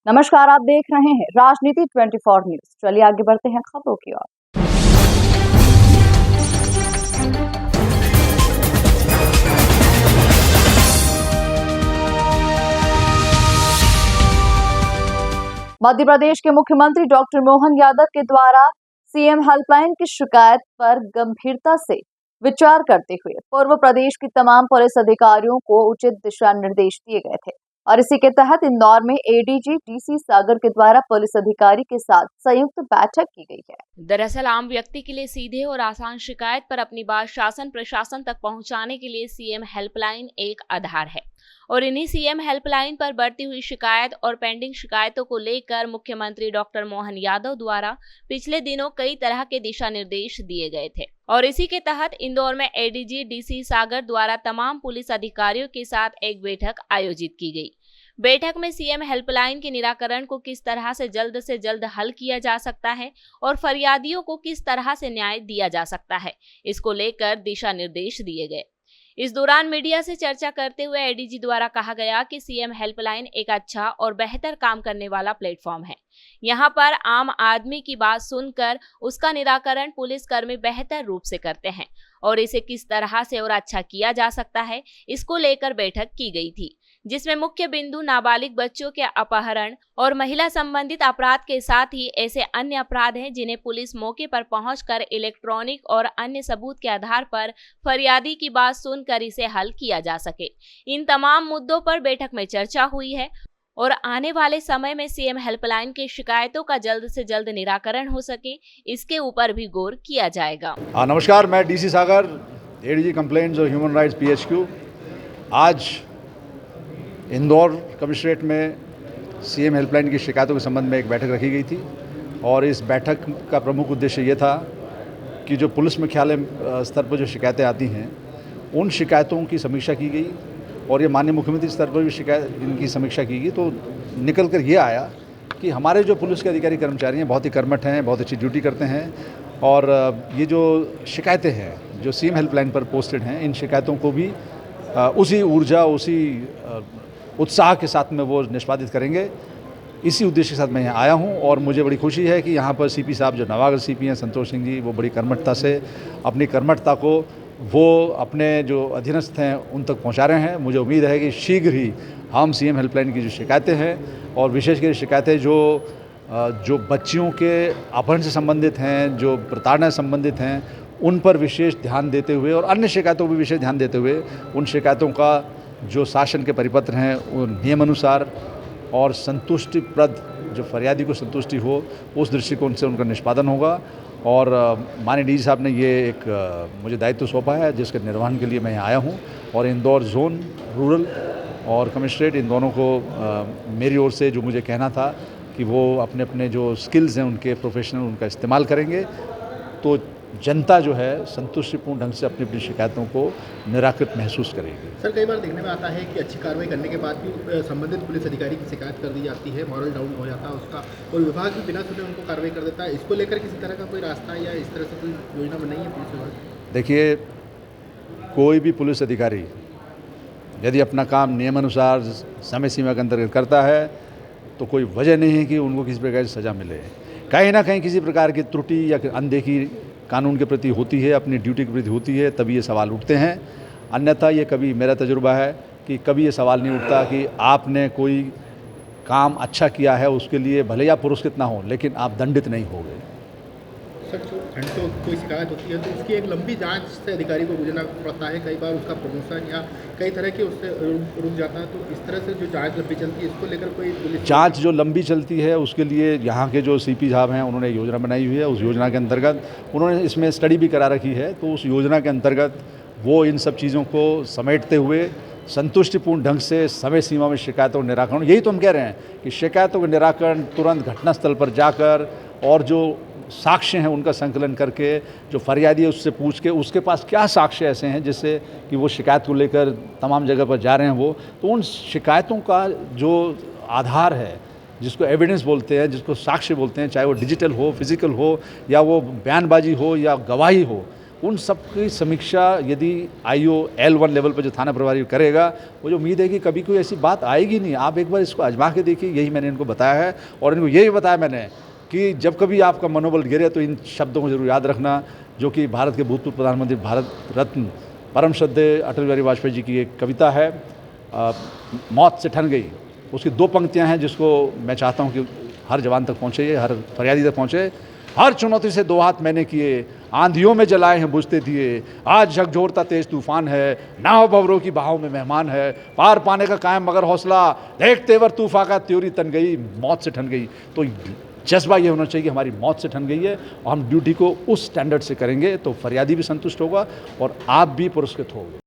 नमस्कार, आप देख रहे हैं राजनीति 24 न्यूज। चलिए आगे बढ़ते हैं खबरों की ओर। मध्य प्रदेश के मुख्यमंत्री डॉक्टर मोहन यादव के द्वारा सीएम हेल्पलाइन की शिकायत पर गंभीरता से विचार करते हुए पूर्व प्रदेश की तमाम पुलिस अधिकारियों को उचित दिशा निर्देश दिए गए थे और इसी के तहत इंदौर में एडीजी डीसी सागर के द्वारा पुलिस अधिकारी के साथ संयुक्त बैठक की गई है। दरअसल आम व्यक्ति के लिए सीधे और आसान शिकायत पर अपनी बात शासन प्रशासन तक पहुंचाने के लिए सीएम हेल्पलाइन एक आधार है और इन्हीं सीएम हेल्पलाइन पर बढ़ती हुई शिकायत और पेंडिंग शिकायतों को लेकर मुख्यमंत्री डॉक्टर मोहन यादव द्वारा पिछले दिनों कई तरह के दिशा निर्देश दिए गए थे और इसी के तहत इंदौर में एडीजी डीसी सागर द्वारा तमाम पुलिस अधिकारियों के साथ एक बैठक आयोजित की गई। बैठक में सीएम हेल्पलाइन के निराकरण को किस तरह से जल्द हल किया जा सकता है और फरियादियों को किस तरह से न्याय दिया जा सकता है, इसको लेकर दिशा निर्देश दिए गए। इस दौरान मीडिया से चर्चा करते हुए एडीजी द्वारा कहा गया कि सीएम हेल्पलाइन एक अच्छा और बेहतर काम करने वाला प्लेटफॉर्म है। यहां पर आम आदमी की बात सुनकर उसका निराकरण पुलिसकर्मी बेहतर रूप से करते हैं और इसे किस तरह से और अच्छा किया जा सकता है, इसको लेकर बैठक की गई थी, जिसमें मुख्य बिंदु नाबालिग बच्चों के अपहरण और महिला संबंधित अपराध के साथ ही ऐसे अन्य अपराध हैं जिन्हें पुलिस मौके पर पहुंचकर इलेक्ट्रॉनिक और अन्य सबूत के आधार पर फरियादी की बात सुनकर इसे हल किया जा सके। इन तमाम मुद्दों पर बैठक में चर्चा हुई है और आने वाले समय में सीएम हेल्पलाइन की शिकायतों का जल्द से जल्द निराकरण हो सके, इसके ऊपर भी गौर किया जाएगा। नमस्कार, मैं डीसी सागर, एडीजी कंप्लेंट्स और ह्यूमन राइट्स पीएचक्यू। आज इंदौर कमिश्नरेट में सीएम हेल्पलाइन की शिकायतों के संबंध में एक बैठक रखी गई थी और इस बैठक का प्रमुख उद्देश्य ये था कि जो पुलिस मुख्यालय स्तर पर जो शिकायतें आती हैं उन शिकायतों की समीक्षा की गई और ये माननीय मुख्यमंत्री स्तर पर भी इनकी समीक्षा की गई। तो निकल कर ये आया कि हमारे जो पुलिस के अधिकारी कर्मचारी हैं बहुत ही कर्मठ हैं, बहुत अच्छी ड्यूटी करते हैं और ये जो शिकायतें हैं जो सीएम हेल्पलाइन पर पोस्टेड हैं, इन शिकायतों को भी उसी ऊर्जा, उसी उत्साह के साथ में वो निष्पादित करेंगे। इसी उद्देश्य के साथ मैं यहाँ आया हूँ और मुझे बड़ी खुशी है कि यहाँ पर सीपी साहब जो नवागत सीपी हैं संतोष सिंह जी, वो बड़ी कर्मठता से अपनी कर्मठता को वो अपने जो अधीनस्थ हैं उन तक पहुँचा रहे हैं। मुझे उम्मीद है कि शीघ्र ही हम सीएम हेल्पलाइन की जो शिकायतें हैं और विशेषकर शिकायतें जो बच्चियों के अपहरण से संबंधित हैं, जो प्रताड़ना से संबंधित हैं, उन पर विशेष ध्यान देते हुए और अन्य शिकायतों पर विशेष ध्यान देते हुए उन शिकायतों का जो शासन के परिपत्र हैं उन नियमानुसार और संतुष्टिप्रद जो फरियादी को संतुष्टि हो उस दृष्टिकोण से उनका निष्पादन होगा। और माननीय डीजी साहब ने ये एक मुझे दायित्व सौंपा है जिसके निर्वहन के लिए मैं यहाँ आया हूँ और इंदौर जोन, रूरल और कमिश्नरेट, इन दोनों को मेरी ओर से जो मुझे कहना था कि वो अपने अपने जो स्किल्स हैं उनके प्रोफेशनल उनका इस्तेमाल करेंगे तो जनता जो है संतुष्टिपूर्ण ढंग से अपनी अपनी शिकायतों को निराकृत महसूस करेगी। सर, कई बार देखने में आता है कि अच्छी कार्रवाई करने के बाद भी संबंधित पुलिस अधिकारी की शिकायत कर दी जाती है, मॉरल डाउन हो जाता है उसका और विभाग भी बिना सुने उनको कार्रवाई कर देता है। इसको लेकर किसी तरह का कोई रास्ता या इस तरह से कोई योजना बनाई है पुलिस विभाग? देखिए, कोई भी पुलिस अधिकारी यदि अपना काम नियमानुसार समय सीमा के अंतर्गत करता है तो कोई वजह नहीं है कि उनको किसी प्रकार की सज़ा मिले। कहीं ना कहीं किसी प्रकार की त्रुटि या अनदेखी कानून के प्रति होती है, अपनी ड्यूटी के प्रति होती है, तभी ये सवाल उठते हैं। अन्यथा ये कभी, मेरा तजुर्बा है कि कभी ये सवाल नहीं उठता कि आपने कोई काम अच्छा किया है उसके लिए भले या पुरस्कृत ना हो लेकिन आप दंडित नहीं हो गए। सर, जो कोई शिकायत होती है तो इसकी एक लंबी जांच से अधिकारी को गुजरना पड़ता है, कई बार उसका प्रमोशन या कई तरह के उससे रुक जाता है। तो इस तरह से जो जांच लंबी चलती है इसको लेकर कोई पुलिस जांच जो लंबी चलती है उसके लिए यहाँ के जो सीपी साहब हैं उन्होंने योजना बनाई हुई है। उस योजना के अंतर्गत उन्होंने इसमें स्टडी भी करा रखी है, तो उस योजना के अंतर्गत वो इन सब चीज़ों को समेटते हुए संतुष्टिपूर्ण ढंग से समय सीमा में शिकायतों का निराकरण, यही तो हम कह रहे हैं कि शिकायतों का निराकरण तुरंत घटनास्थल पर जाकर और जो साक्ष्य हैं उनका संकलन करके जो फरियादी है उससे पूछ के उसके पास क्या साक्ष्य ऐसे हैं जिससे कि वो शिकायत को लेकर तमाम जगह पर जा रहे हैं वो, तो उन शिकायतों का जो आधार है, जिसको एविडेंस बोलते हैं, जिसको साक्ष्य बोलते हैं, चाहे वो डिजिटल हो, फिजिकल हो या वो बयानबाजी हो या गवाही हो, उन सब की समीक्षा यदि IO L1 लेवल पर जो थाना प्रभारी करेगा, मुझे उम्मीद है कि कभी कोई ऐसी बात आएगी नहीं। आप एक बार इसको आजमा के देखिए, यही मैंने इनको बताया है। और इनको यही बताया मैंने कि जब कभी आपका मनोबल गिरे तो इन शब्दों को जरूर याद रखना, जो कि भारत के भूतपूर्व प्रधानमंत्री, भारत रत्न परम श्रद्धेय अटल बिहारी वाजपेयी जी की एक कविता है, मौत से ठन गई। उसकी 2 पंक्तियां हैं जिसको मैं चाहता हूं कि हर जवान तक पहुंचे, हर फरियादी तक पहुंचे। हर चुनौती से 2 हाथ मैंने किए, आंधियों में जलाए हैं बुझते दिए, आज झकझोरता तेज तूफान है, नाव भंवरों की बहाव में मेहमान है, पार पाने का कायम मगर हौसला, देख तेवर तूफा का त्योरी तन गई, मौत से ठन गई। तो जज्बा ये होना चाहिए कि हमारी मौत से ठन गई है और हम ड्यूटी को उस स्टैंडर्ड से करेंगे तो फरियादी भी संतुष्ट होगा और आप भी पुरस्कृत होगे।